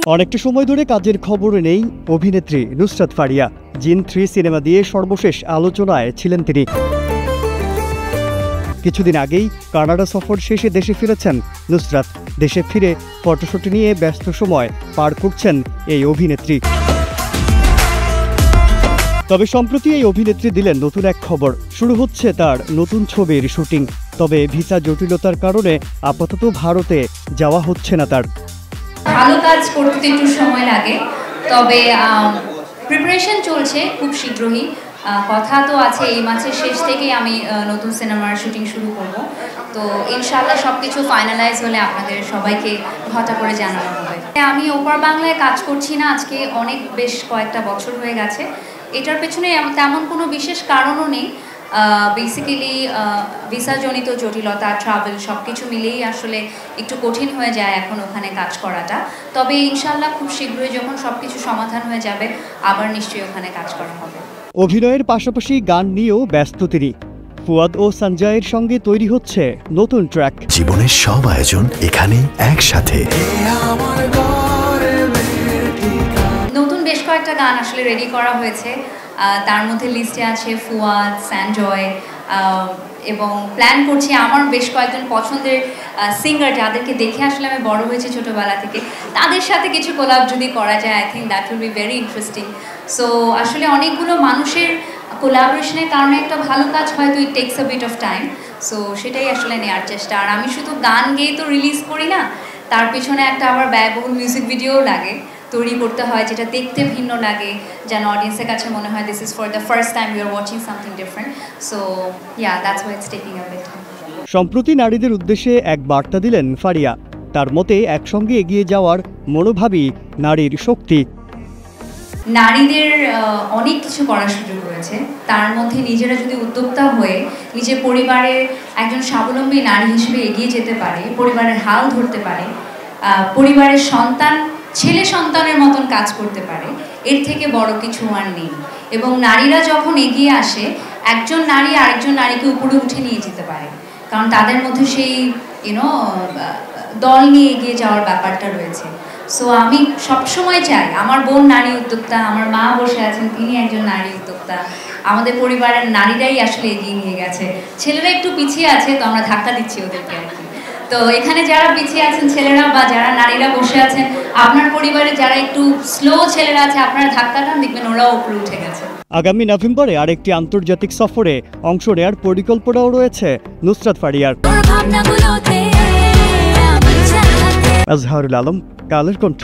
অনেকটা সময় ধরে কাজের খবর নেই অভিনেত্রী নুসরাত ফারিয়া। জিন 3 সিনেমা দিয়ে সর্বশেষ আলোচনায় ছিলেন তিনি। কিছুদিন আগেই কানাডা সফর শেষে দেশে ফিরেছেন নুসরাত। দেশে ফিরে ফটোশুট নিয়ে ব্যস্ত সময় পার করছেন এই অভিনেত্রী। তবে সম্প্রতি এই অভিনেত্রী দিলেন নতুন এক খবর। শুরু হচ্ছে তার নতুন ছবির শুটিং। তবে ভিসা জটিলতার কারণে আপাতত ভারতে যাওয়া হচ্ছে না তার। ভালো কাজ করতে একটু সময় লাগে, তবে প্রিপারেশন চলছে খুব শীঘ্রই। কথা তো আছে এই মাসের শেষ থেকেই আমি নতুন সিনেমার শুটিং শুরু করব। তো ইনশাআল্লাহ সবকিছু ফাইনালাইজ হলে আপনাদের সবাইকে ঘটা করে জানানো হবে। আমি ওপার বাংলায় কাজ করছি না আজকে বেশ কয়েকটা বছর হয়ে গেছে। এটার পেছনে তেমন কোনো বিশেষ কারণও নেই। বেসিক্যালি ভিসাজনিত জটিলতা, ট্রাভেল সব কিছু মিলেই আসলে একটু কঠিন হয়ে যায় এখন ওখানে কাজ করাটা। তবে ইনশাল্লাহ খুব শীঘ্রই যখন সব কিছু সমাধান হয়ে যাবে আবার নিশ্চয়ই ওখানে কাজ করা হবে। অভিনয়ের পাশাপাশি গান নিয়েও ব্যস্ত তিনি। ফুয়াদ ও সঞ্জয়ের সঙ্গে তৈরি হচ্ছে নতুন ট্র্যাক। জীবনের সব আয়োজন এখানে একসাথে। নতুন বেশ কয়েকটা গান আসলে রেডি করা হয়েছে। তার মধ্যে লিস্টে আছে ফুয়াদ, সঞ্জয়, এবং প্ল্যান করছি আমার বেশ কয়েকজন পছন্দের সিঙ্গার যাদেরকে দেখে আসলে আমি বড় হয়েছি ছোটোবেলা থেকে, তাদের সাথে কিছু কোলাব যদি করা যায়, I think that will be very interesting. So আসলে অনেকগুলো মানুষের কোলাবোরেশনের কারণে একটা ভালো কাজ হয়তো it takes a bit of time. So সেটাই আসলে নেওয়ার চেষ্টা। আর আমি শুধু গান গেয়ে তো রিলিজ করি না, তার পিছনে একটা আবার ব্যয়বহুল মিউজিক ভিডিও লাগে, তৈরি করতে হয়, যেটা দেখতে ভিন্ন লাগে, যেন অডিয়েন্সের কাছে মনে হয় this is for the first time you are watching something different. So yeah, that's why it's taking a bit. সম্প্রতি নারীদের উদ্দেশ্যে এক বার্তা দিলেন ফারিয়া। তার মতে একসঙ্গে এগিয়ে যাওয়ার মনোভাবই নারীর শক্তি। নারীদের অনেক কিছু করার সুযোগ রয়েছে, তার মধ্যে নিজেরা যদি উদ্যোক্তা হয়ে নিজের পরিবারের একজন স্বাবলম্বী নারী হিসেবে এগিয়ে যেতে পারে, পরিবারের হাল ধরতে পারে, পরিবারের ছেলে সন্তানের মতন কাজ করতে পারে, এর থেকে বড় কিছু আর নেই। এবং নারীরা যখন এগিয়ে আসে, একজন নারী আরেকজন নারীকে উপরে উঠে নিয়ে যেতে পারে, কারণ তাদের মধ্যে সেই দল নিয়ে এগিয়ে যাওয়ার ব্যাপারটা রয়েছে। সো আমি সবসময় চাই আমার বোন নারী উদ্যোক্তা, আমার মা বসে আছেন তিনি একজন নারী উদ্যোক্তা, আমাদের পরিবারের নারীরাই আসলে এগিয়ে নিয়ে গেছে। ছেলেরা একটু পিছিয়ে আছে, তো আমরা ধাক্কা দিচ্ছি ওদেরকে আর কি। তো এখানে যারা পিছিয়ে আছেন ছেলেরা বা যারা নারীরা বসে আছেন, আপনার পরিবারে যারা একটু স্লো ছেলেরা আছে, আপনারা ধাক্কাটা দেখবেন ওরাও উপরে উঠে গেছে। আগামী নভেম্বরে আরেকটি আন্তর্জাতিক সফরে অংশ নেওয়ার পরিকল্পনাও রয়েছে নুসরাত ফারিয়ার। আজহারুল আলম, কালের কণ্ঠ।